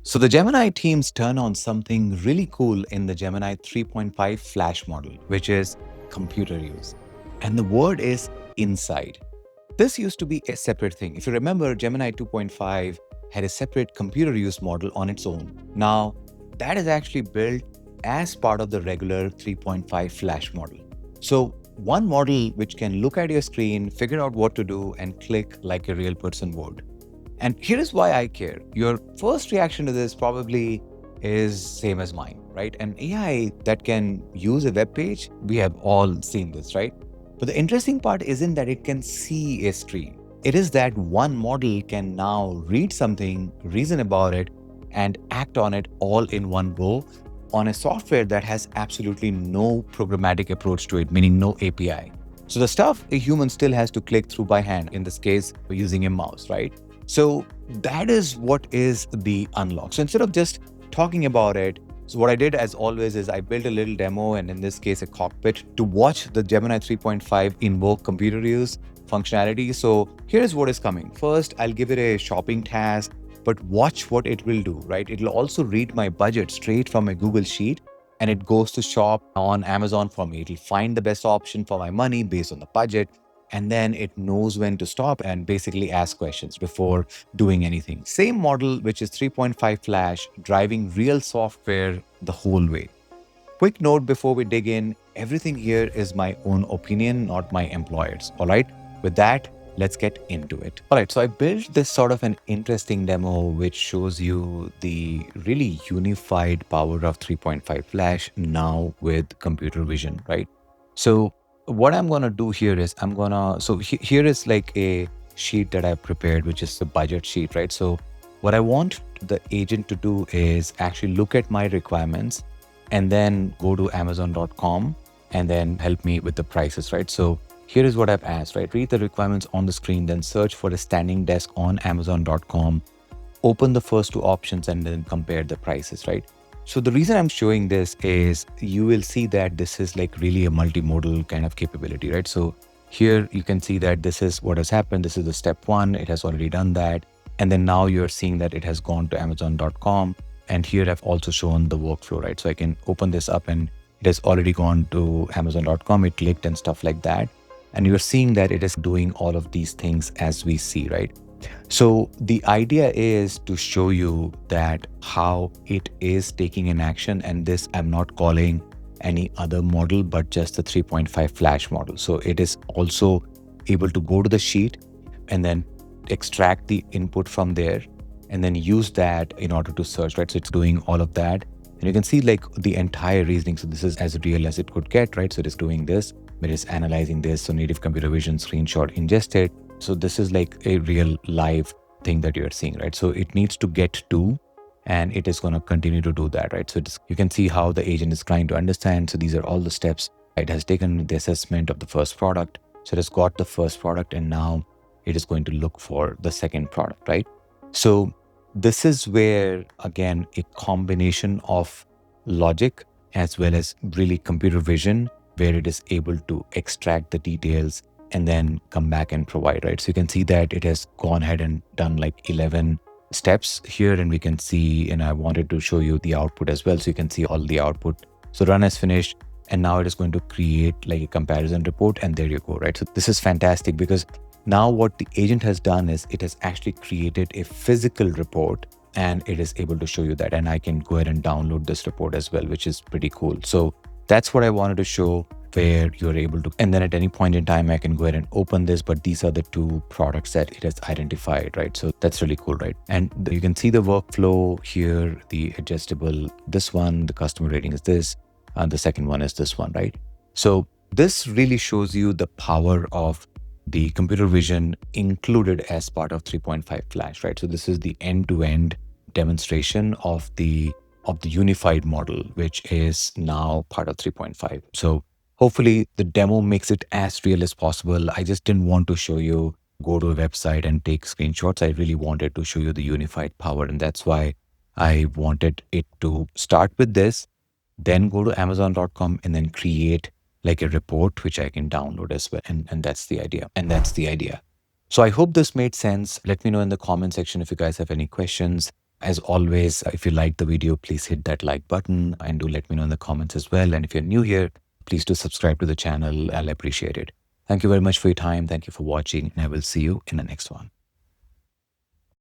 So the Gemini teams turn on something really cool in the Gemini 3.5 Flash model, which is computer use. And the word is inside. This used to be a separate thing. If you remember, Gemini 2.5 had a separate computer use model on its own. Now, that is actually built as part of the regular 3.5 Flash model. So, one model which can look at your screen, figure out what to do, and click like a real person would. And here is why I care. Your first reaction to this probably is same as mine, right? An AI that can use a web page, we have all seen this, right? But the interesting part isn't that it can see a screen. It is that one model can now read something, reason about it, and act on it all in one go on a software that has absolutely no programmatic approach to it, meaning no API. So the stuff a human still has to click through by hand, in this case, using a mouse, right? So that is what is the unlock. So instead of just talking about it, so what I did as always is I built a little demo, and in this case, a cockpit to watch the Gemini 3.5 invoke computer use functionality. So here's what is coming. First, I'll give it a shopping task, but watch what it will do, right? It'll also read my budget straight from a Google Sheet, and it goes to shop on Amazon for me. It'll find the best option for my money based on the budget, and then it knows when to stop and basically ask questions before doing anything. Same model, which is 3.5 Flash, driving real software the whole way. Quick note before we dig in, everything here is my own opinion, not my employer's. All right. With that, let's get into it. All right. So I built this sort of an interesting demo which shows you the really unified power of 3.5 Flash now with computer vision, right? So what I'm going to do here is here is like a sheet that I've prepared, which is the budget sheet, right? So what I want the agent to do is actually look at my requirements and then go to Amazon.com and then help me with the prices, right? So here is what I've asked, right? Read the requirements on the screen, then search for a standing desk on Amazon.com, open the first two options and then compare the prices, right? So the reason I'm showing this is you will see that this is like really a multimodal kind of capability, right? So here you can see that this is what has happened. This is the step one. It has already done that. And then now you're seeing that it has gone to Amazon.com. And here I've also shown the workflow, right? So I can open this up and it has already gone to Amazon.com. It clicked and stuff like that. And you're seeing that it is doing all of these things as we see, right? So the idea is to show you that how it is taking an action. And this I'm not calling any other model, but just the 3.5 Flash model. So it is also able to go to the sheet and then extract the input from there and then use that in order to search, right? So it's doing all of that. And you can see like the entire reasoning. So this is as real as it could get, right? So it is doing this, it is analyzing this. So native computer vision screenshot ingested. So this is like a real live thing that you're seeing, right? So it needs to get to, and it is going to continue to do that, right? So you can see how the agent is trying to understand. So these are all the steps. It has taken the assessment of the first product. So it has got the first product, and now it is going to look for the second product, right? So this is where, again, a combination of logic as well as really computer vision, where it is able to extract the details and then come back and provide, right? So you can see that it has gone ahead and done like 11 steps here, and we can see, and I wanted to show you the output as well. So you can see all the output. So run as finished, and now it is going to create like a comparison report, and there you go, right? So this is fantastic because now what the agent has done is it has actually created a physical report, and it is able to show you that. And I can go ahead and download this report as well, which is pretty cool. So that's what I wanted to show, where you're able to, and then at any point in time, I can go ahead and open this, but these are the two products that it has identified, right? So that's really cool, right? And you can see the workflow here, the adjustable, this one, the customer rating is this, and the second one is this one, right? So this really shows you the power of the computer vision included as part of 3.5 Flash, right? So this is the end-to-end demonstration of the unified model, which is now part of 3.5. So hopefully the demo makes it as real as possible. I just didn't want to show you go to a website and take screenshots. I really wanted to show you the unified power, and that's why I wanted it to start with this, then go to Amazon.com and then create like a report which I can download as well. And that's the idea. So I hope this made sense. Let me know in the comment section if you guys have any questions. As always, if you liked the video, please hit that like button and do let me know in the comments as well. And if you're new here, please do subscribe to the channel. I'll appreciate it. Thank you very much for your time. Thank you for watching, and I will see you in the next one.